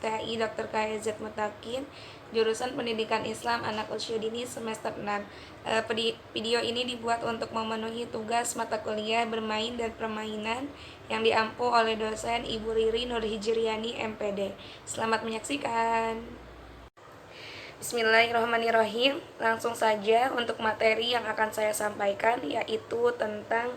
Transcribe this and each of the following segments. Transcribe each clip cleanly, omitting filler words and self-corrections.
STAI Dr. KZ Mutakin, jurusan Pendidikan Islam Anak Usia Dini semester 6. Video ini dibuat untuk memenuhi tugas mata kuliah bermain dan permainan yang diampu oleh dosen Ibu Riri Nurhijriani MPD. Selamat menyaksikan. Bismillahirrahmanirrahim. Langsung saja untuk materi yang akan saya sampaikan, yaitu tentang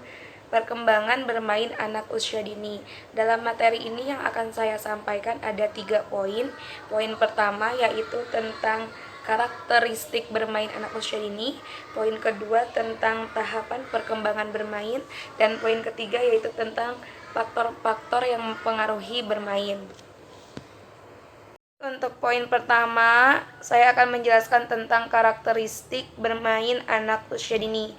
perkembangan bermain anak usia dini. Dalam materi ini yang akan saya sampaikan ada 3 poin. Poin pertama yaitu tentang karakteristik bermain anak usia dini. Poin kedua tentang tahapan perkembangan bermain. Dan poin ketiga yaitu tentang faktor-faktor yang mempengaruhi bermain. Untuk poin pertama, saya akan menjelaskan tentang karakteristik bermain anak usia dini.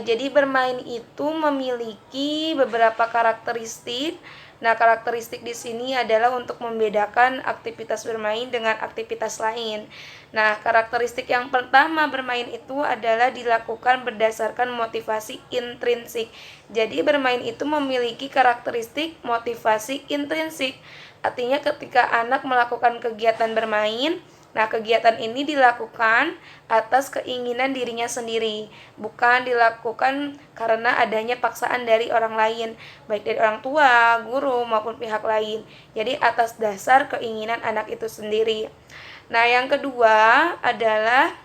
Jadi bermain itu memiliki beberapa karakteristik. Nah, karakteristik di sini adalah untuk membedakan aktivitas bermain dengan aktivitas lain. Nah, karakteristik yang pertama bermain itu adalah dilakukan berdasarkan motivasi intrinsik. Jadi bermain itu memiliki karakteristik motivasi intrinsik. Artinya ketika anak melakukan kegiatan bermain, nah kegiatan ini dilakukan atas keinginan dirinya sendiri, bukan dilakukan karena adanya paksaan dari orang lain, baik dari orang tua, guru, maupun pihak lain. Jadi atas dasar keinginan anak itu sendiri. Nah, yang kedua adalah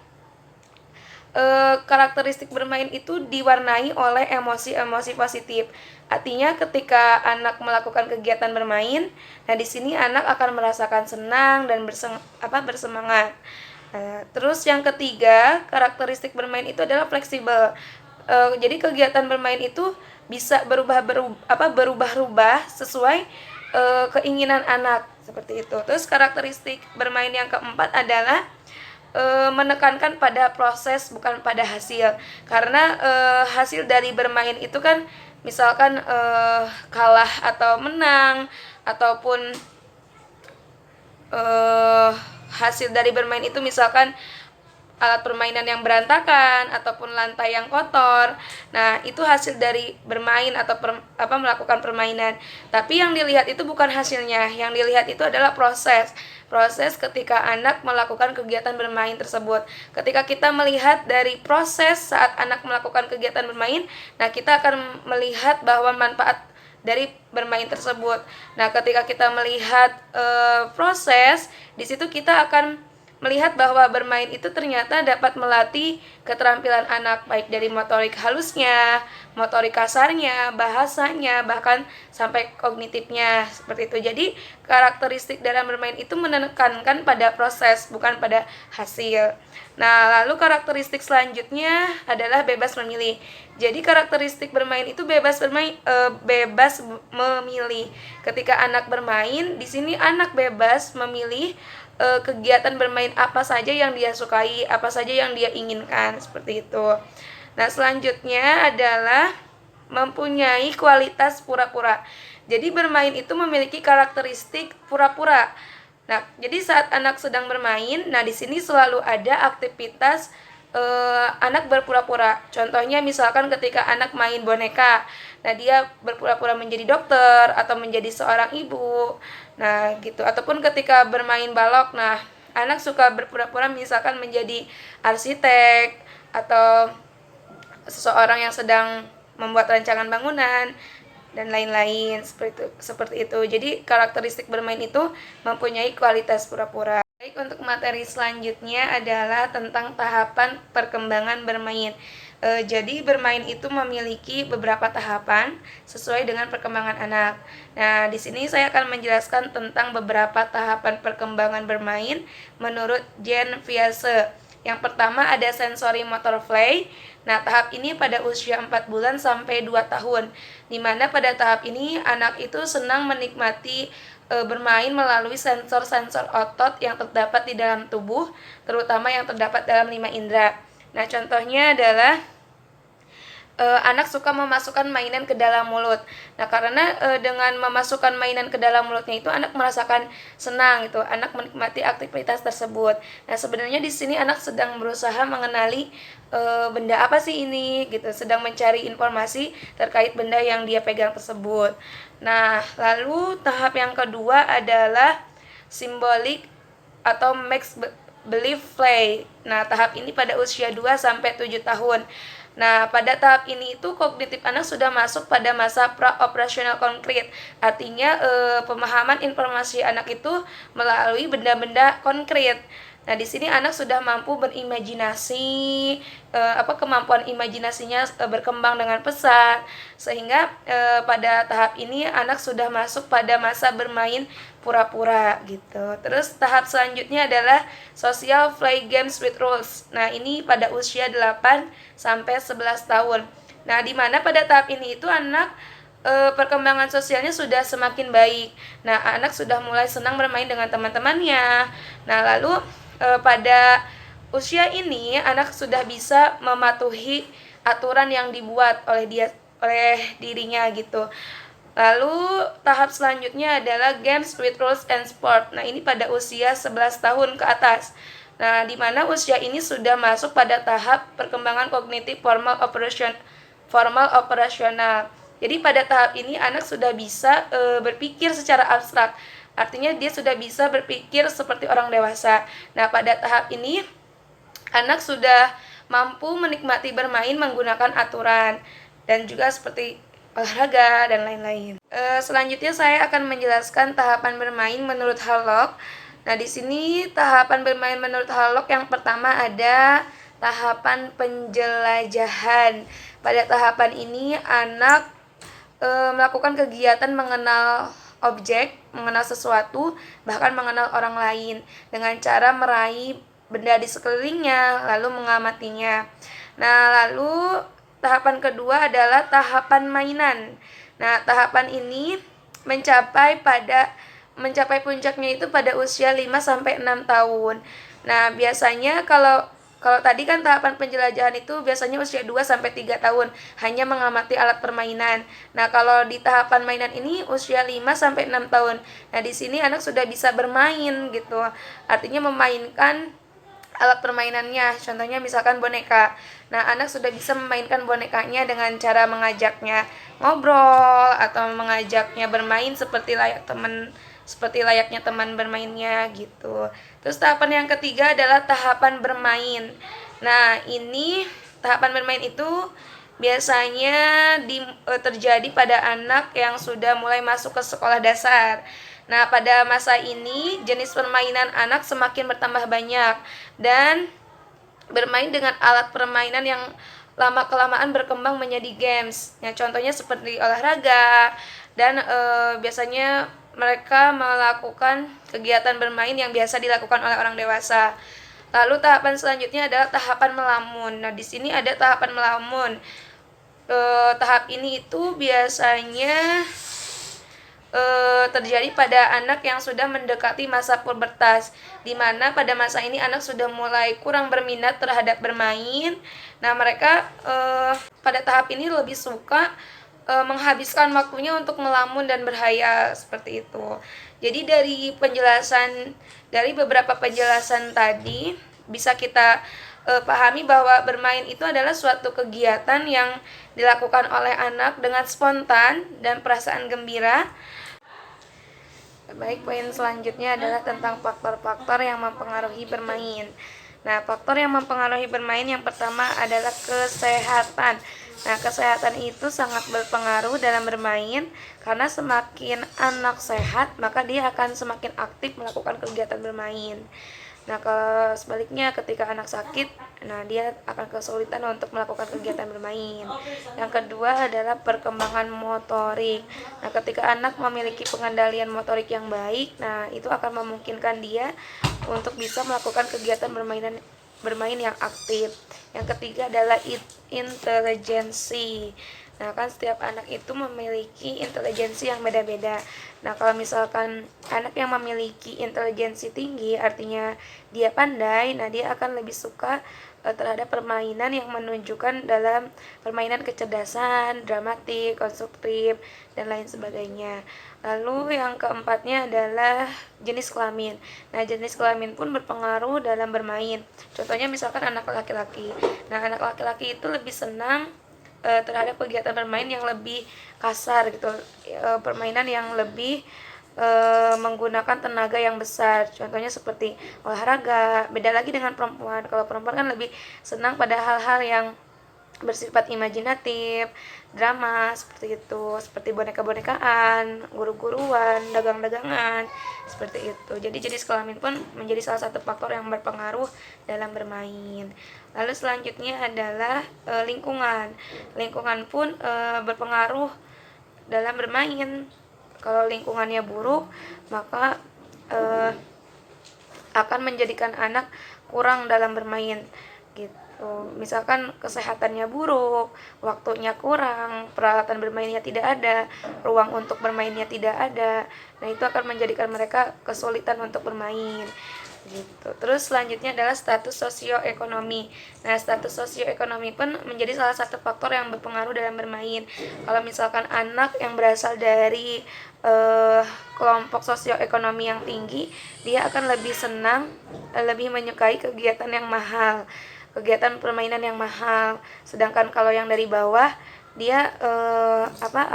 karakteristik bermain itu diwarnai oleh emosi-emosi positif. Artinya ketika anak melakukan kegiatan bermain, nah di sini anak akan merasakan senang dan bersemangat. Terus yang ketiga, karakteristik bermain itu adalah fleksibel. Jadi kegiatan bermain itu bisa berubah-ubah sesuai keinginan anak, seperti itu. Terus karakteristik bermain yang keempat adalah menekankan pada proses bukan pada hasil, karena hasil dari bermain itu kan misalkan kalah atau menang, ataupun hasil dari bermain itu misalkan alat permainan yang berantakan ataupun lantai yang kotor. Nah, itu hasil dari bermain atau melakukan permainan. Tapi yang dilihat itu bukan hasilnya. Yang dilihat itu adalah proses ketika anak melakukan kegiatan bermain tersebut. Ketika kita melihat dari proses saat anak melakukan kegiatan bermain, nah kita akan melihat bahwa manfaat dari bermain tersebut. Nah, ketika kita melihat proses, di situ kita akan melihat bahwa bermain itu ternyata dapat melatih keterampilan anak, baik dari motorik halusnya, motorik kasarnya, bahasanya, bahkan sampai kognitifnya, seperti itu. Jadi karakteristik dalam bermain itu menekankan pada proses, bukan pada hasil. Nah, lalu karakteristik selanjutnya adalah bebas memilih. Jadi karakteristik bermain itu bebas memilih. Ketika anak bermain, di sini anak bebas memilih kegiatan bermain apa saja yang dia sukai, apa saja yang dia inginkan, seperti itu. Nah, selanjutnya adalah mempunyai kualitas pura-pura. Jadi bermain itu memiliki karakteristik pura-pura. Nah, jadi saat anak sedang bermain, nah di sini selalu ada aktivitas anak berpura-pura. Contohnya misalkan ketika anak main boneka, nah dia berpura-pura menjadi dokter atau menjadi seorang ibu. Nah, gitu. Ataupun ketika bermain balok, nah anak suka berpura-pura misalkan menjadi arsitek atau seseorang yang sedang membuat rancangan bangunan dan lain-lain, seperti itu. Jadi karakteristik bermain itu mempunyai kualitas pura-pura. Baik, untuk materi selanjutnya adalah tentang tahapan perkembangan bermain. Jadi bermain itu memiliki beberapa tahapan sesuai dengan perkembangan anak. Nah, di sini saya akan menjelaskan tentang beberapa tahapan perkembangan bermain menurut Jean Viese. Yang pertama ada sensory motor play. Nah, tahap ini pada usia 4 bulan sampai 2 tahun, di mana pada tahap ini anak itu senang menikmati bermain melalui sensor-sensor otot yang terdapat di dalam tubuh, terutama yang terdapat dalam 5 indera. Nah, contohnya adalah anak suka memasukkan mainan ke dalam mulut. Nah, karena dengan memasukkan mainan ke dalam mulutnya itu anak merasakan senang gitu. Anak menikmati aktivitas tersebut. Nah, sebenarnya di sini anak sedang berusaha mengenali benda apa sih ini gitu, sedang mencari informasi terkait benda yang dia pegang tersebut. Nah, lalu tahap yang kedua adalah symbolic atau make believe play. Nah, tahap ini pada usia 2 sampai 7 tahun. Nah, pada tahap ini itu kognitif anak sudah masuk pada masa pra-operasional konkret. Artinya pemahaman informasi anak itu melalui benda-benda konkret. Nah, di sini anak sudah mampu berimajinasi, kemampuan imajinasinya berkembang dengan pesat, sehingga pada tahap ini anak sudah masuk pada masa bermain pura-pura gitu. Terus tahap selanjutnya adalah social play games with rules. Nah, ini pada usia 8 sampai 11 tahun. Nah, di mana pada tahap ini itu anak perkembangan sosialnya sudah semakin baik. Nah, anak sudah mulai senang bermain dengan teman-temannya. Nah, lalu pada usia ini anak sudah bisa mematuhi aturan yang dibuat oleh dirinya gitu. Lalu tahap selanjutnya adalah games with rules and sport. Nah, ini pada usia 11 tahun ke atas. Nah, di mana usia ini sudah masuk pada tahap perkembangan kognitif formal operasional. Jadi pada tahap ini anak sudah bisa berpikir secara abstrak. Artinya dia sudah bisa berpikir seperti orang dewasa. Nah, pada tahap ini anak sudah mampu menikmati bermain menggunakan aturan dan juga seperti olahraga dan lain-lain. Selanjutnya saya akan menjelaskan tahapan bermain menurut Harlock. Nah, di sini tahapan bermain menurut Harlock yang pertama ada tahapan penjelajahan. Pada tahapan ini anak melakukan kegiatan mengenal objek, mengenal sesuatu, bahkan mengenal orang lain dengan cara meraih benda di sekelilingnya, lalu mengamatinya. Nah, lalu tahapan kedua adalah tahapan mainan. Nah, tahapan ini mencapai puncaknya itu pada usia 5 sampai 6 tahun. Nah, biasanya kalau tadi kan tahapan penjelajahan itu biasanya usia 2 sampai 3 tahun, hanya mengamati alat permainan. Nah, kalau di tahapan mainan ini usia 5 sampai 6 tahun. Nah, di sini anak sudah bisa bermain gitu. Artinya memainkan alat permainannya, contohnya misalkan boneka. Nah, anak sudah bisa memainkan bonekanya dengan cara mengajaknya ngobrol atau mengajaknya bermain seperti layaknya teman bermainnya gitu. Terus tahapan yang ketiga adalah tahapan bermain. Nah, ini tahapan bermain itu biasanya terjadi pada anak yang sudah mulai masuk ke sekolah dasar. Nah, pada masa ini jenis permainan anak semakin bertambah banyak dan bermain dengan alat permainan yang lama-kelamaan berkembang menjadi games. Ya, contohnya seperti olahraga dan biasanya mereka melakukan kegiatan bermain yang biasa dilakukan oleh orang dewasa. Lalu tahapan selanjutnya adalah tahapan melamun. Nah, di sini ada tahapan melamun. Tahap ini itu biasanya terjadi pada anak yang sudah mendekati masa pubertas, di mana pada masa ini anak sudah mulai kurang berminat terhadap bermain. Nah, mereka pada tahap ini lebih suka menghabiskan waktunya untuk melamun dan berhayal seperti itu. Jadi dari beberapa penjelasan tadi bisa kita pahami bahwa bermain itu adalah suatu kegiatan yang dilakukan oleh anak dengan spontan dan perasaan gembira. Baik, poin selanjutnya adalah tentang faktor-faktor yang mempengaruhi bermain. Nah, faktor yang mempengaruhi bermain yang pertama adalah kesehatan. Nah, kesehatan itu sangat berpengaruh dalam bermain karena semakin anak sehat, maka dia akan semakin aktif melakukan kegiatan bermain. Nah, sebaliknya ketika anak sakit, nah dia akan kesulitan untuk melakukan kegiatan bermain. Yang kedua adalah perkembangan motorik. Nah, ketika anak memiliki pengendalian motorik yang baik, nah itu akan memungkinkan dia untuk bisa melakukan kegiatan bermain yang aktif. Yang ketiga adalah intelijensi. Nah, kan setiap anak itu memiliki intelijensi yang beda-beda. Nah, kalau misalkan anak yang memiliki intelijensi tinggi, artinya dia pandai, nah dia akan lebih suka terhadap permainan yang menunjukkan dalam permainan kecerdasan, dramatik, konstruktif, dan lain sebagainya. Lalu yang keempatnya adalah jenis kelamin. Nah, jenis kelamin pun berpengaruh dalam bermain. Contohnya misalkan anak laki-laki. Nah, anak laki-laki itu lebih senang terhadap kegiatan bermain yang lebih kasar gitu, permainan yang lebih menggunakan tenaga yang besar. Contohnya seperti olahraga. Beda lagi dengan perempuan. Kalau perempuan kan lebih senang pada hal-hal yang bersifat imajinatif, drama seperti itu, seperti boneka-bonekaan, guru-guruan, dagang-dagangan, seperti itu. Jadi jenis kelamin pun menjadi salah satu faktor yang berpengaruh dalam bermain. Lalu selanjutnya adalah lingkungan. Lingkungan pun berpengaruh dalam bermain. Kalau lingkungannya buruk, maka akan menjadikan anak kurang dalam bermain gitu. Misalkan kesehatannya buruk, waktunya kurang, peralatan bermainnya tidak ada, ruang untuk bermainnya tidak ada. Nah, itu akan menjadikan mereka kesulitan untuk bermain gitu. Terus selanjutnya adalah status sosioekonomi. Nah, status sosioekonomi pun menjadi salah satu faktor yang berpengaruh dalam bermain. Kalau misalkan anak yang berasal dari kelompok sosioekonomi yang tinggi, dia akan lebih senang, lebih menyukai kegiatan yang mahal, kegiatan permainan yang mahal. Sedangkan kalau yang dari bawah, dia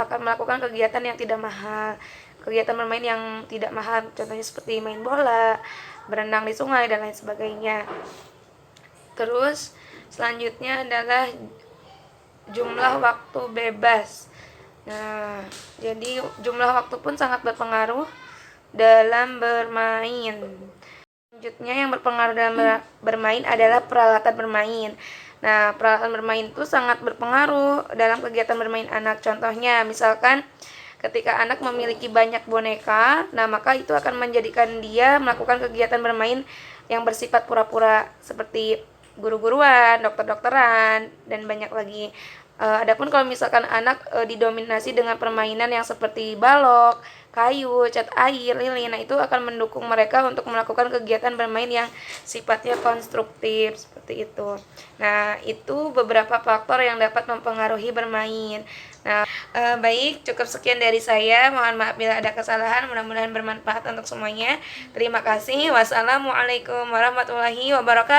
akan melakukan kegiatan yang tidak mahal, kegiatan bermain yang tidak mahal, contohnya seperti main bola, berenang di sungai, dan lain sebagainya. Terus selanjutnya adalah jumlah waktu bebas. Nah, jadi jumlah waktu pun sangat berpengaruh dalam bermain. Selanjutnya yang berpengaruh dalam bermain adalah peralatan bermain. Nah, peralatan bermain itu sangat berpengaruh dalam kegiatan bermain anak. Contohnya, misalkan ketika anak memiliki banyak boneka, nah maka itu akan menjadikan dia melakukan kegiatan bermain yang bersifat pura-pura seperti guru-guruan, dokter-dokteran, dan banyak lagi. Adapun kalau misalkan anak didominasi dengan permainan yang seperti balok, kayu, cat air, lilin, nah itu akan mendukung mereka untuk melakukan kegiatan bermain yang sifatnya konstruktif seperti itu. Nah, itu beberapa faktor yang dapat mempengaruhi bermain. Nah, baik, cukup sekian dari saya. Mohon maaf bila ada kesalahan. Mudah-mudahan bermanfaat untuk semuanya. Terima kasih. Wassalamualaikum warahmatullahi wabarakatuh.